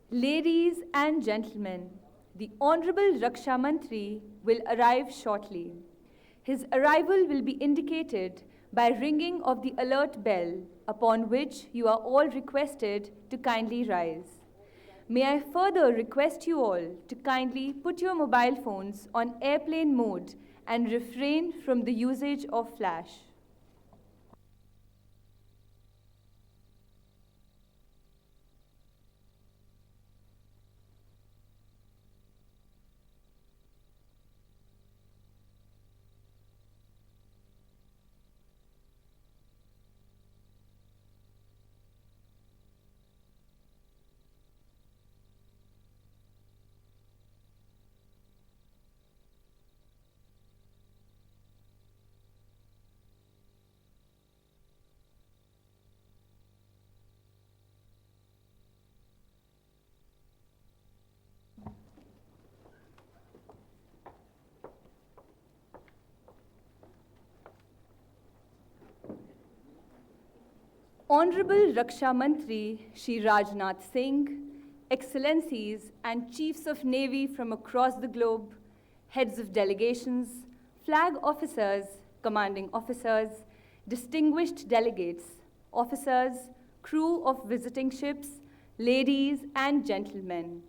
Ladies and gentlemen, the Honorable Raksha Mantri will arrive shortly. His arrival will be indicated by ringing of the alert bell, upon which you are all requested to kindly rise. May I further request you all to kindly put your mobile phones on airplane mode and refrain from the usage of flash. Honorable Raksha Mantri Shri Rajnath Singh, Excellencies and Chiefs of Navy from across the globe, heads of delegations, flag officers, commanding officers, distinguished delegates, officers, crew of visiting ships, ladies and gentlemen,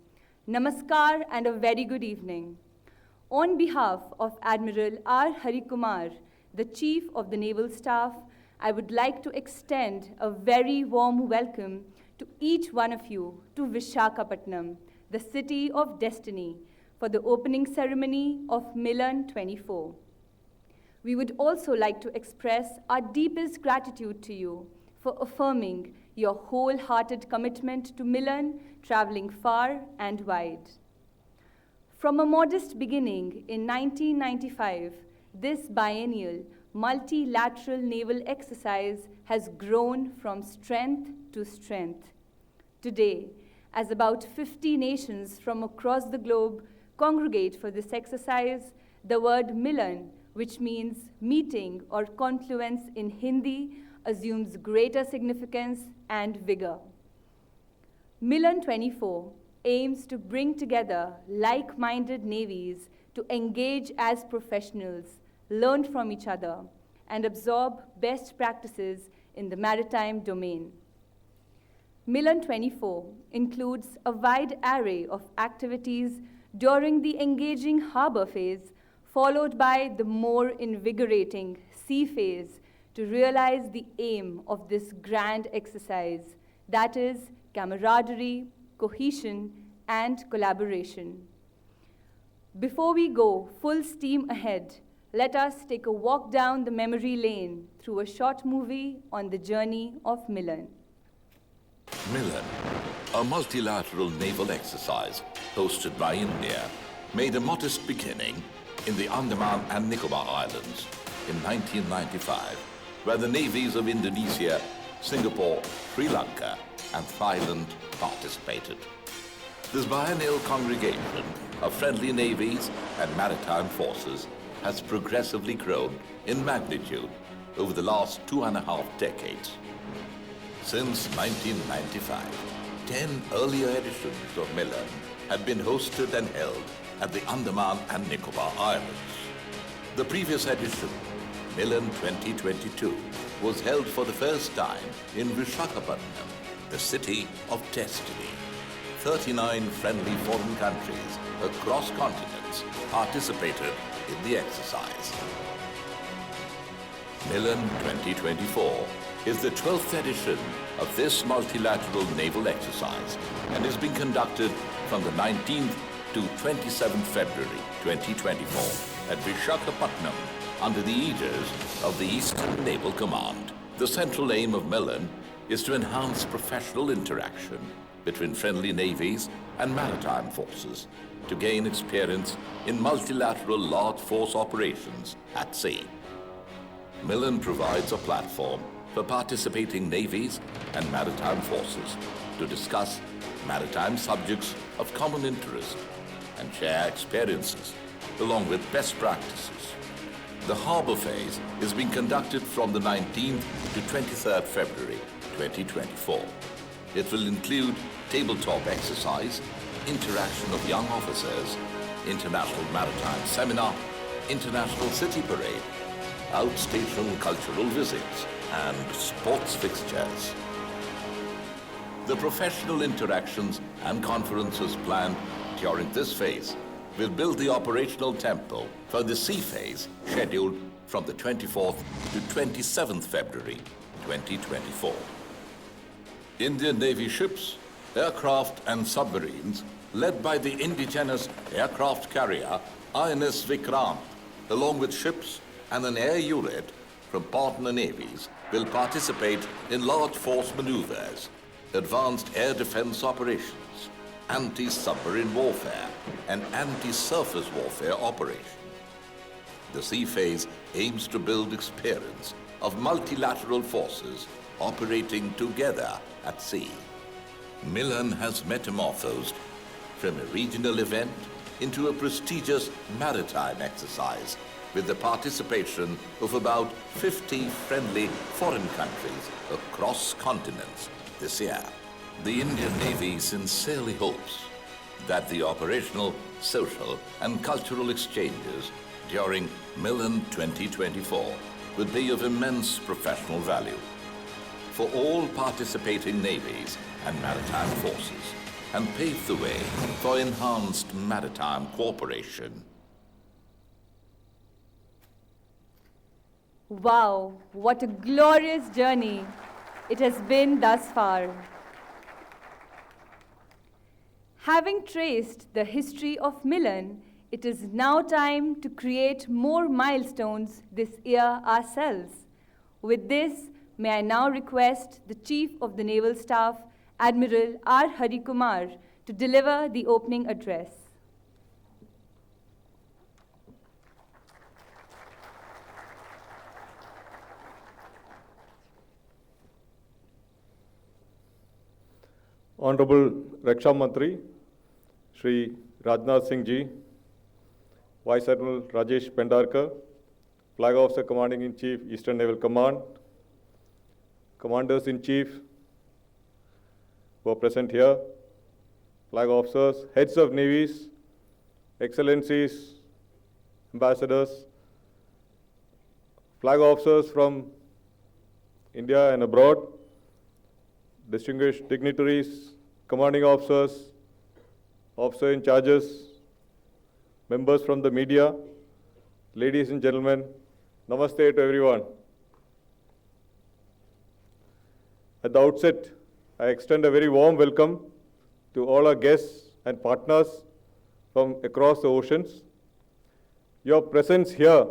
Namaskar and a very good evening. On behalf of Admiral R. Hari Kumar, the Chief of the Naval Staff, I would like to extend a very warm welcome to each one of you to Visakhapatnam, the city of destiny, for the opening ceremony of MILAN 24. We would also like to express our deepest gratitude to you for affirming your wholehearted commitment to MILAN, traveling far and wide. From a modest beginning in 1995, this biennial multilateral naval exercise has grown from strength to strength. Today, as about 50 nations from across the globe congregate for this exercise, the word Milan, which means meeting or confluence in Hindi, assumes greater significance and vigor. Milan 24 aims to bring together like-minded navies to engage as professionals, learn from each other, and absorb best practices in the maritime domain. MILAN 24 includes a wide array of activities during the engaging harbor phase, followed by the more invigorating sea phase to realize the aim of this grand exercise, that is, camaraderie, cohesion, and collaboration. Before we go full steam ahead, let us take a walk down the memory lane through a short movie on the journey of Milan. MILAN, a multilateral naval exercise hosted by India, made a modest beginning in the Andaman and Nicobar Islands in 1995, where the navies of Indonesia, Singapore, Sri Lanka, and Thailand participated. This biennial congregation of friendly navies and maritime forces has progressively grown in magnitude over the last 2.5 decades. Since 1995, 10 earlier editions of MILAN had been hosted and held at the Andaman and Nicobar Islands. The previous edition, MILAN 2022, was held for the first time in Visakhapatnam, the city of destiny. 39 friendly foreign countries across continents participated in the exercise. MILAN 2024 is the 12th edition of this multilateral naval exercise and is being conducted from the 19th to 27th February 2024 at Visakhapatnam under the aegis of the Eastern Naval Command. The central aim of MILAN is to enhance professional interaction between friendly navies and maritime forces to gain experience in multilateral large force operations at sea. MILAN provides a platform for participating navies and maritime forces to discuss maritime subjects of common interest and share experiences along with best practices. The harbour phase is being conducted from the 19th to 23rd February 2024. It will include tabletop exercise, interaction of young officers, international maritime seminar, international city parade, outstation cultural visits, and sports fixtures. The professional interactions and conferences planned during this phase will build the operational tempo for the sea phase scheduled from the 24th to 27th February 2024. Indian Navy ships, aircraft and submarines led by the indigenous aircraft carrier INS Vikrant, along with ships and an air unit from partner navies, will participate in large force maneuvers, advanced air defense operations, anti-submarine warfare, and anti-surface warfare operations. The sea phase aims to build experience of multilateral forces operating together at sea. MILAN has metamorphosed from a regional event into a prestigious maritime exercise with the participation of about 50 friendly foreign countries across continents this year. The Indian Navy sincerely hopes that the operational, social, and cultural exchanges during MILAN 2024 will be of immense professional value for all participating navies and maritime forces and pave the way for enhanced maritime cooperation. Wow, what a glorious journey it has been thus far. Having traced the history of MILAN, it is now time to create more milestones this year ourselves. With this, may I now request the Chief of the Naval Staff, Admiral R. Hari Kumar, to deliver the opening address. Honorable Raksha Mantri, Shri Rajnath Singh Ji, Vice Admiral Rajesh Pendarkar, Flag Officer Commanding-in-Chief, Eastern Naval Command, Commanders-in-Chief who are present here, Flag Officers, Heads of Navies, Excellencies, Ambassadors, Flag Officers from India and abroad, distinguished dignitaries, commanding officers, officer in charges, members from the media, ladies and gentlemen, namaste to everyone. At the outset, I extend a very warm welcome to all our guests and partners from across the oceans. Your presence here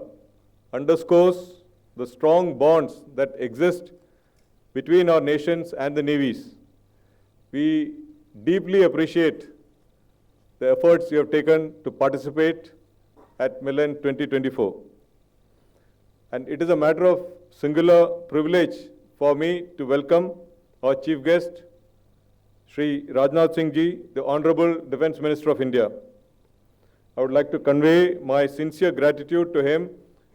underscores the strong bonds that exist between our nations and the navies. We deeply appreciate the efforts you have taken to participate at MILAN 2024. And it is a matter of singular privilege for me to welcome our Chief Guest, Shri Rajnath Singh Ji, the Honorable Defence Minister of India. I would like to convey my sincere gratitude to him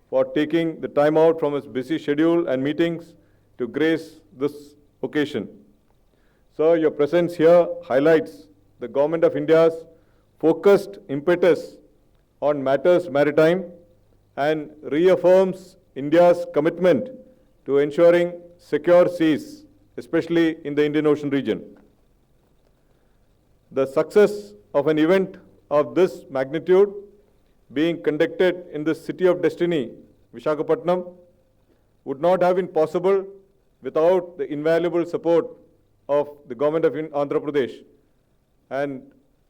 for taking the time out from his busy schedule and meetings to grace this occasion. Sir, your presence here highlights the Government of India's focused impetus on matters maritime and reaffirms India's commitment to ensuring secure seas, especially in the Indian Ocean region. The success of an event of this magnitude being conducted in the city of destiny, Visakhapatnam, would not have been possible without the invaluable support of the Government of Andhra Pradesh. And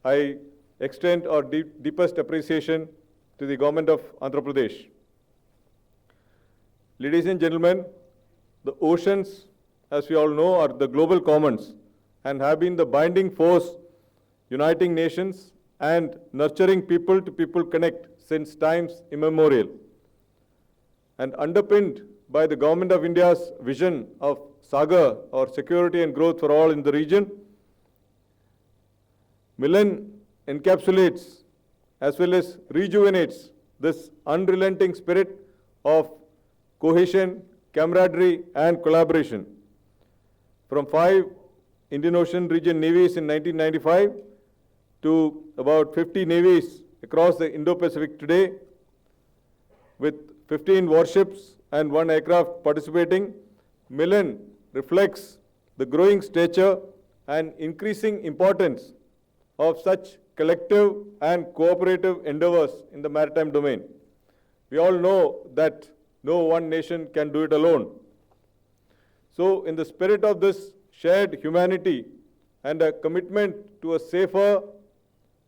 I extend our deepest appreciation to the Government of Andhra Pradesh. Ladies and gentlemen, the oceans, as we all know, are the global commons and have been the binding force uniting nations and nurturing people-to-people connect since times immemorial. And underpinned by the Government of India's vision of Sagar, or security and growth for all in the region, MILAN encapsulates as well as rejuvenates this unrelenting spirit of cohesion, camaraderie, and collaboration. From 5 Indian Ocean Region navies in 1995 to about 50 navies across the Indo-Pacific today, with 15 warships and 1 aircraft participating. MILAN reflects the growing stature and increasing importance of such collective and cooperative endeavors in the maritime domain. We all know that no one nation can do it alone. So, in the spirit of this shared humanity and a commitment to a safer,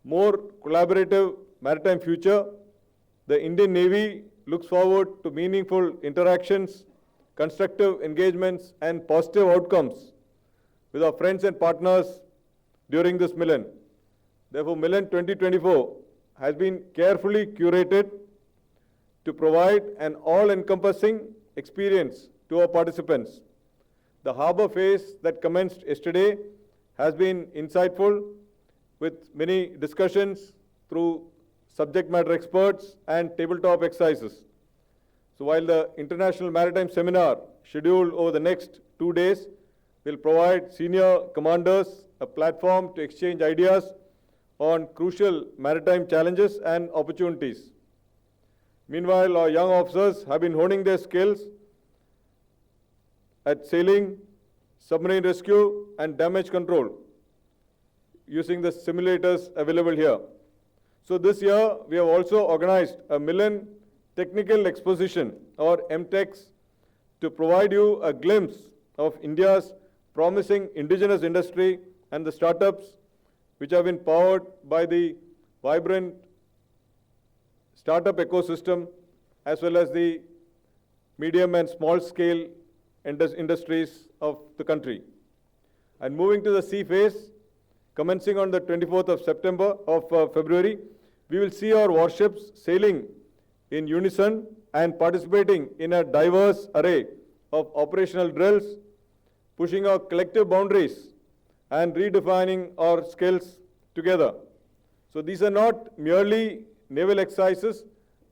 more collaborative maritime future, the Indian Navy looks forward to meaningful interactions, constructive engagements, and positive outcomes with our friends and partners during this MILAN. Therefore, MILAN 2024 has been carefully curated to provide an all-encompassing experience to our participants. The harbour phase that commenced yesterday has been insightful, with many discussions through subject matter experts and tabletop exercises. So while the International Maritime Seminar, scheduled over the next 2 days, will provide senior commanders a platform to exchange ideas on crucial maritime challenges and opportunities. Meanwhile, our young officers have been honing their skills at sailing, submarine rescue, and damage control using the simulators available here. So this year, we have also organized a MILAN Technical Exposition, or MTEX, to provide you a glimpse of India's promising indigenous industry and the startups which have been powered by the vibrant startup ecosystem, as well as the medium and small scale industries of the country. And moving to the sea phase, commencing on the 24th of February, we will see our warships sailing in unison and participating in a diverse array of operational drills, pushing our collective boundaries and redefining our skills together. So these are not merely naval exercises,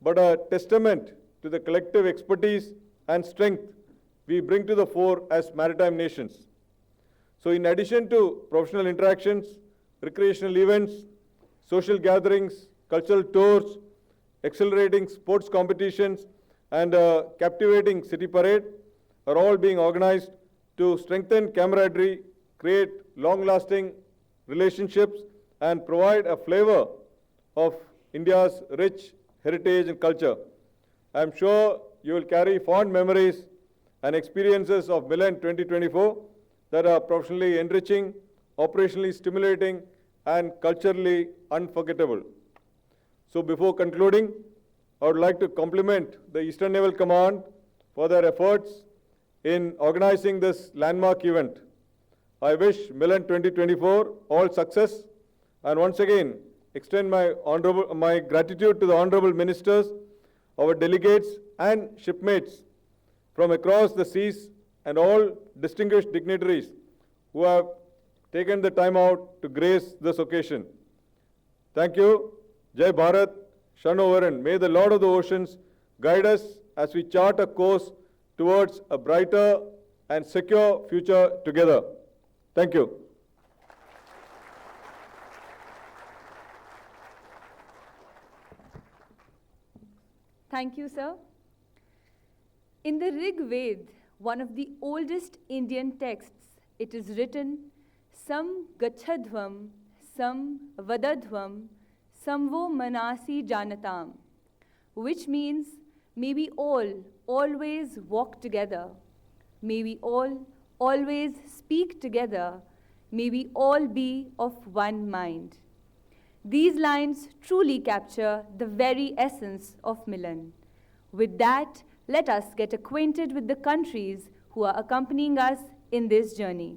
but a testament to the collective expertise and strength we bring to the fore as maritime nations. So in addition to professional interactions, recreational events, social gatherings, cultural tours, accelerating sports competitions, and a captivating city parade are all being organized to strengthen camaraderie, create long-lasting relationships, and provide a flavor of India's rich heritage and culture. I am sure you will carry fond memories and experiences of MILAN 2024 that are professionally enriching, operationally stimulating, and culturally unforgettable. So before concluding, I would like to compliment the Eastern Naval Command for their efforts in organizing this landmark event. I wish MILAN 2024 all success, and once again extend my gratitude to the honorable ministers, our delegates and shipmates from across the seas, and all distinguished dignitaries who have taken the time out to grace this occasion. Thank you. Jai Bharat, Shano Varan. May the Lord of the Oceans guide us as we chart a course towards a brighter and secure future together. Thank you. Thank you, sir. In the Rig Veda, one of the oldest Indian texts, it is written, Sam gachadhvam, sam vadadhvam, samvo manasi janatam, which means, may we all always walk together, may we all always speak together, may we all be of one mind. These lines truly capture the very essence of MILAN. With that, let us get acquainted with the countries who are accompanying us in this journey.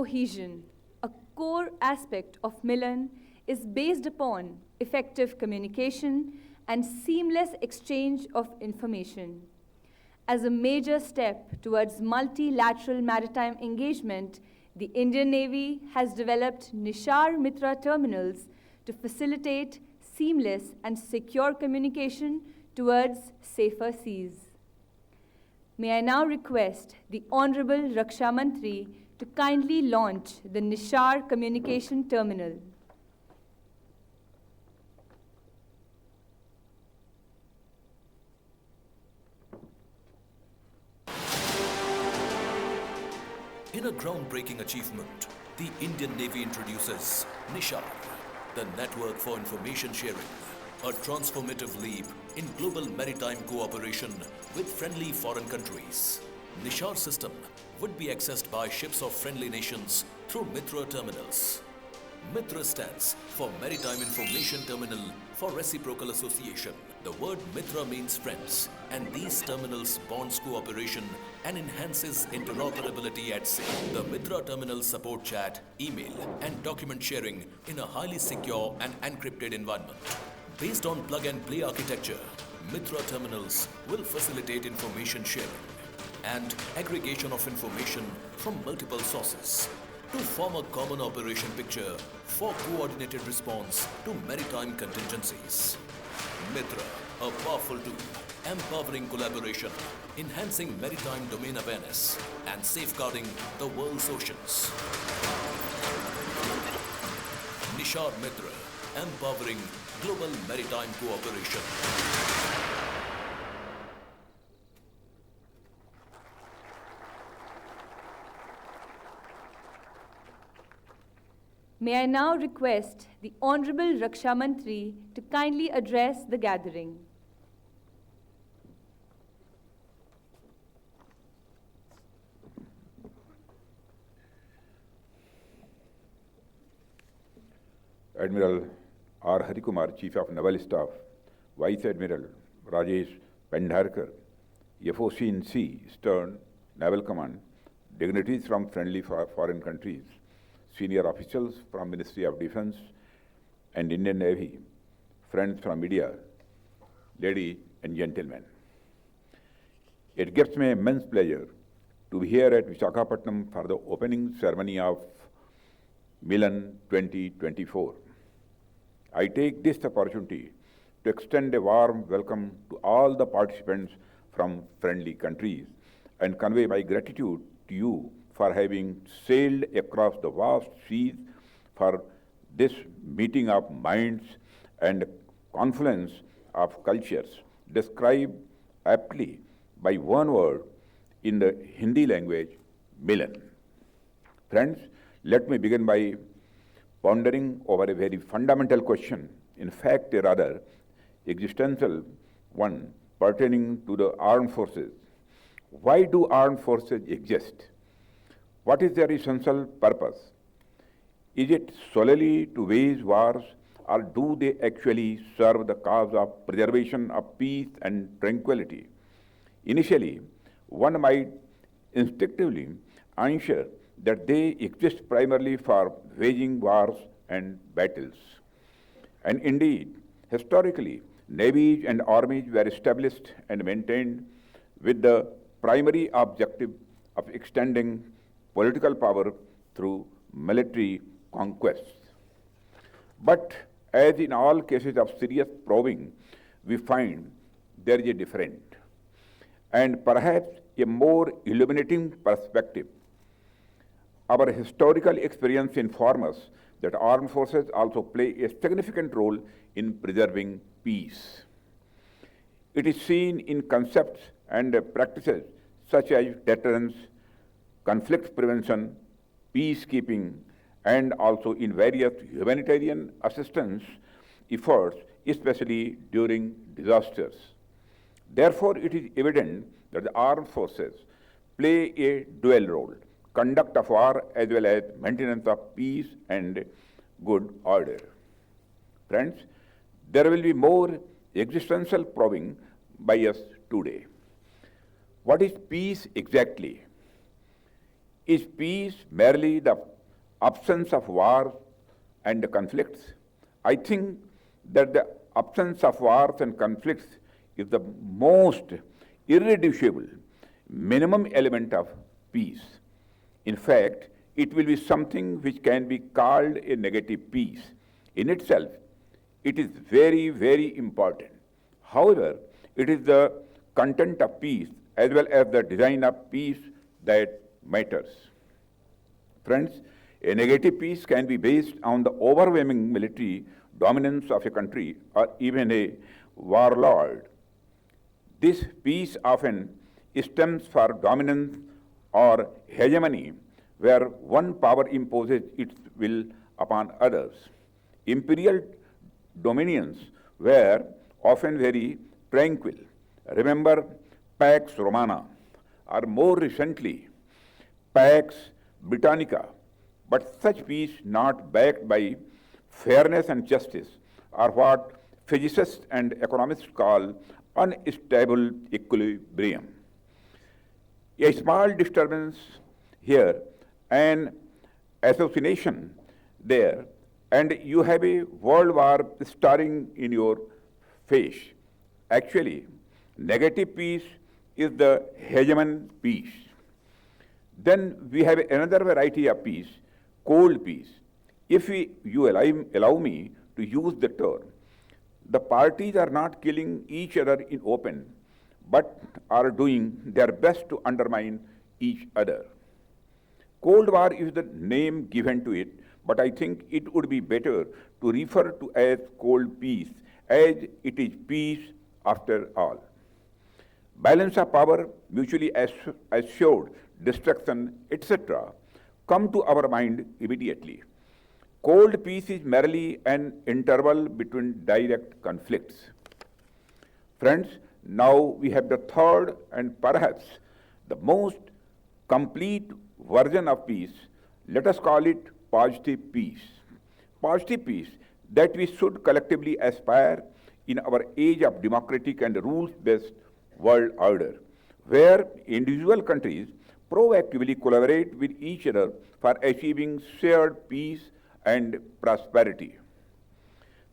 cohesion, a core aspect of MILAN, is based upon effective communication and seamless exchange of information. As a major step towards multilateral maritime engagement, the Indian Navy has developed Nishar Mitra terminals to facilitate seamless and secure communication towards safer seas. May I now request the Honorable Raksha Mantri to kindly launch the Nishar Communication Terminal. In a groundbreaking achievement, the Indian Navy introduces Nishar, the Network for Information Sharing, a transformative leap in global maritime cooperation with friendly foreign countries. Nishar system would be accessed by ships of friendly nations through Mitra terminals. Mitra stands for Maritime Information Terminal for Reciprocal Association. The word Mitra means friends, and these terminals bonds cooperation and enhances interoperability at sea. The Mitra terminals support chat, email, and document sharing in a highly secure and encrypted environment. Based on plug-and-play architecture, Mitra terminals will facilitate information sharing and aggregation of information from multiple sources to form a common operation picture for coordinated response to maritime contingencies. Mitra, a powerful tool, empowering collaboration, enhancing maritime domain awareness, and safeguarding the world's oceans. Nishar Mitra, empowering global maritime cooperation. May I now request the Honorable Raksha Mantri to kindly address the gathering. Admiral R. Harikumar, Chief of Naval Staff, Vice Admiral Rajesh Pendharkar, FOC in Sea, Stern, Naval Command, dignitaries from friendly foreign countries, senior officials from Ministry of Defense and Indian Navy, friends from media, ladies and gentlemen. It gives me immense pleasure to be here at Visakhapatnam for the opening ceremony of MILAN 2024. I take this opportunity to extend a warm welcome to all the participants from friendly countries and convey my gratitude to you for having sailed across the vast seas for this meeting of minds and confluence of cultures, described aptly by one word in the Hindi language, MILAN. Friends, let me begin by pondering over a very fundamental question, in fact a rather existential one pertaining to the armed forces. Why do armed forces exist? What is their essential purpose? Is it solely to wage wars, or do they actually serve the cause of preservation of peace and tranquility? Initially, one might instinctively answer that they exist primarily for waging wars and battles. And indeed, historically, navies and armies were established and maintained with the primary objective of extending political power through military conquests. But as in all cases of serious probing, we find there is a different and perhaps a more illuminating perspective. Our historical experience informs us that armed forces also play a significant role in preserving peace. It is seen in concepts and practices such as deterrence, conflict prevention, peacekeeping, and also in various humanitarian assistance efforts, especially during disasters. Therefore, it is evident that the armed forces play a dual role: conduct of war as well as maintenance of peace and good order. Friends, there will be more existential probing by us today. What is peace exactly? Is peace merely the absence of war and conflicts? I think that the absence of wars and conflicts is the most irreducible minimum element of peace. In fact, it will be something which can be called a negative peace. In itself, it is very, very important. However, it is the content of peace as well as the design of peace that matters. Friends, a negative peace can be based on the overwhelming military dominance of a country or even a warlord. This peace often stems from dominance or hegemony, where one power imposes its will upon others. Imperial dominions were often very tranquil. Remember Pax Romana, or more recently, Pax Britannica. But such peace not backed by fairness and justice are what physicists and economists call unstable equilibrium. A small disturbance here, an assassination there, and you have a world war staring in your face. Actually, negative peace is the hegemon peace. Then we have another variety of peace, cold peace. If you allow me to use the term, the parties are not killing each other in open, but are doing their best to undermine each other. Cold War is the name given to it, but I think it would be better to refer to as cold peace, as it is peace after all. Balance of power, mutually assured destruction, etc., come to our mind immediately. Cold peace is merely an interval between direct conflicts. Friends, now we have the third and perhaps the most complete version of peace. Let us call it positive peace. Positive peace that we should collectively aspire in our age of democratic and rules-based world order, where individual countries proactively collaborate with each other for achieving shared peace and prosperity.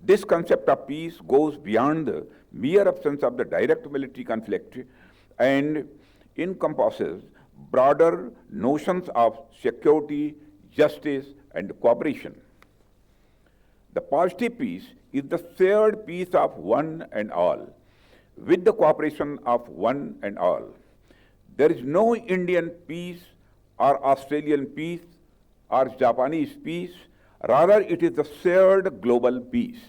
This concept of peace goes beyond the mere absence of the direct military conflict and encompasses broader notions of security, justice, and cooperation. The positive peace is the shared peace of one and all, with the cooperation of one and all. There is no Indian peace or Australian peace or Japanese peace. Rather, it is the shared global peace.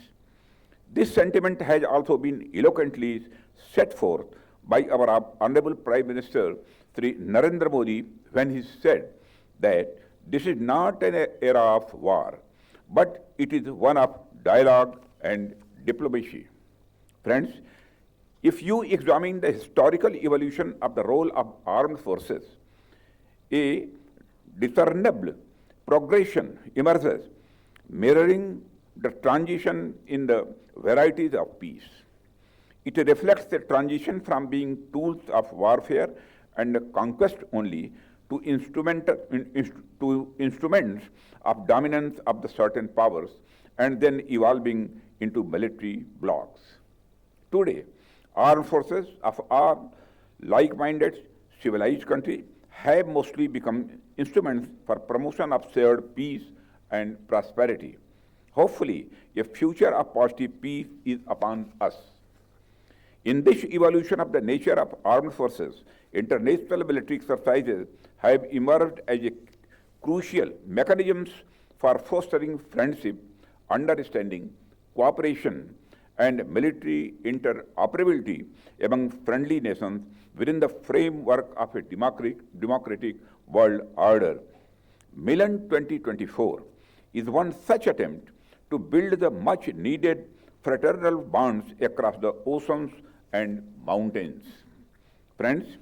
This sentiment has also been eloquently set forth by our Honorable Prime Minister, Sri Narendra Modi, when he said that this is not an era of war, but it is one of dialogue and diplomacy. Friends, if you examine the historical evolution of the role of armed forces, a discernible progression emerges, mirroring the transition in the varieties of peace. It reflects the transition from being tools of warfare and conquest only to instruments of dominance of the certain powers, and then evolving into military blocs. Today, armed forces of all like-minded civilized countries have mostly become instruments for promotion of shared peace and prosperity. Hopefully, a future of positive peace is upon us. In this evolution of the nature of armed forces, international military exercises have emerged as a crucial mechanisms for fostering friendship, understanding, cooperation, and military interoperability among friendly nations within the framework of a democratic world order. MILAN 2024 is one such attempt to build the much-needed fraternal bonds across the oceans and mountains. Friends,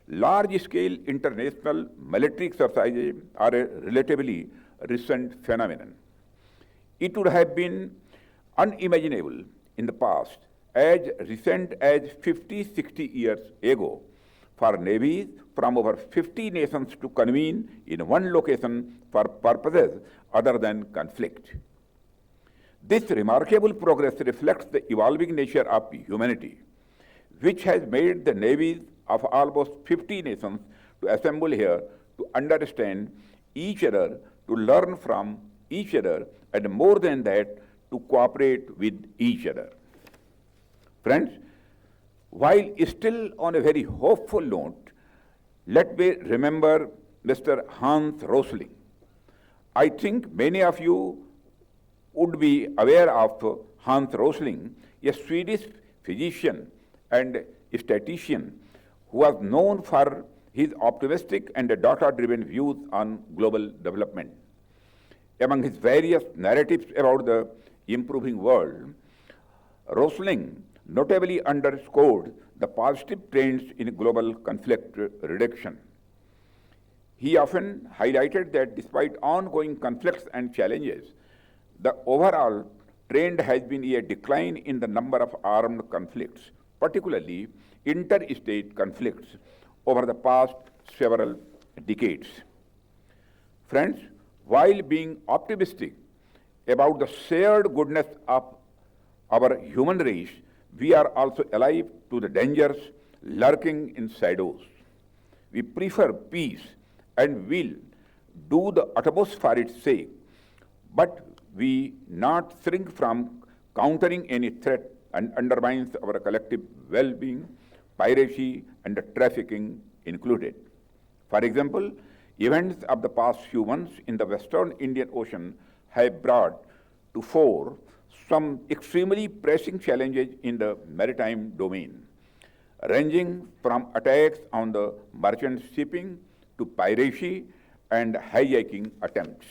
large-scale international military exercises are a relatively recent phenomenon. It would have been unimaginable in the past, as recent as 50, 60 years ago, for navies from over 50 nations to convene in one location for purposes other than conflict. This remarkable progress reflects the evolving nature of humanity, which has made the navies of almost 50 nations to assemble here to understand each other, to learn from each other, and more than that, to cooperate with each other. Friends, while still on a very hopeful note, let me remember Mr. Hans Rosling. I think many of you would be aware of Hans Rosling, a Swedish physician and statistician who was known for his optimistic and data-driven views on global development. Among his various narratives about the improving world, Rosling notably underscored the positive trends in global conflict reduction. He often highlighted that despite ongoing conflicts and challenges, the overall trend has been a decline in the number of armed conflicts, particularly interstate conflicts, over the past several decades. Friends, while being optimistic about the shared goodness of our human race, we are also alive to the dangers lurking in shadows. We prefer peace and will do the utmost for its sake, but we not shrink from countering any threat and undermines our collective well-being, piracy and trafficking included. For example, events of the past few months in the Western Indian Ocean have brought to fore some extremely pressing challenges in the maritime domain, ranging from attacks on the merchant shipping to piracy and hijacking attempts.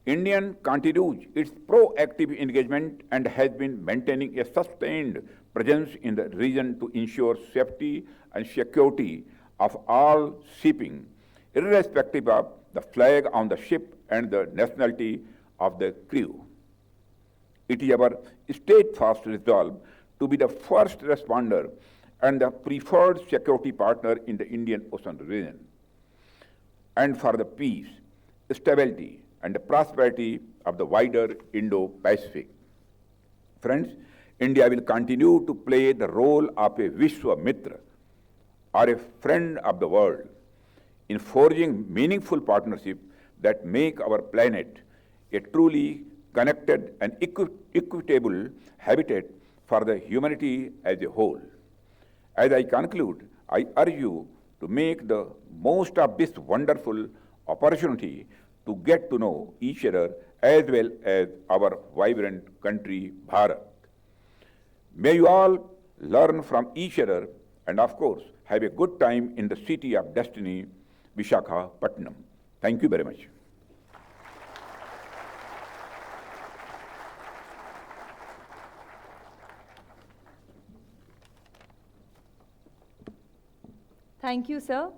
India continues its proactive engagement and has been maintaining a sustained presence in the region to ensure safety and security of all shipping, irrespective of the flag on the ship and the nationality of the crew. It is our steadfast resolve to be the first responder and the preferred security partner in the Indian Ocean region, and for the peace, stability, and the prosperity of the wider Indo-Pacific. Friends, India will continue to play the role of a Vishwamitra, or a friend of the world, in forging meaningful partnerships that make our planet a truly connected and equitable habitat for the humanity as a whole. As I conclude, I urge you to make the most of this wonderful opportunity to get to know each other as well as our vibrant country, Bharat. May you all learn from each other and, of course, have a good time in the city of destiny, Visakhapatnam. Thank you very much. Thank you, sir.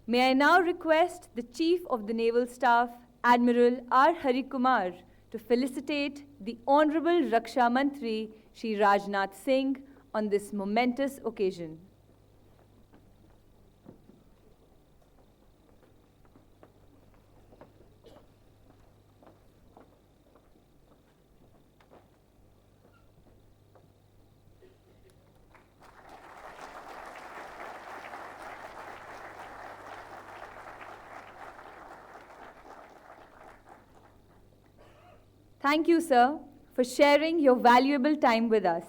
May I now request the Chief of the Naval Staff, Admiral R. Hari Kumar, to felicitate the Honorable Raksha Mantri, Shri Rajnath Singh, on this momentous occasion. Thank you, sir, for sharing your valuable time with us.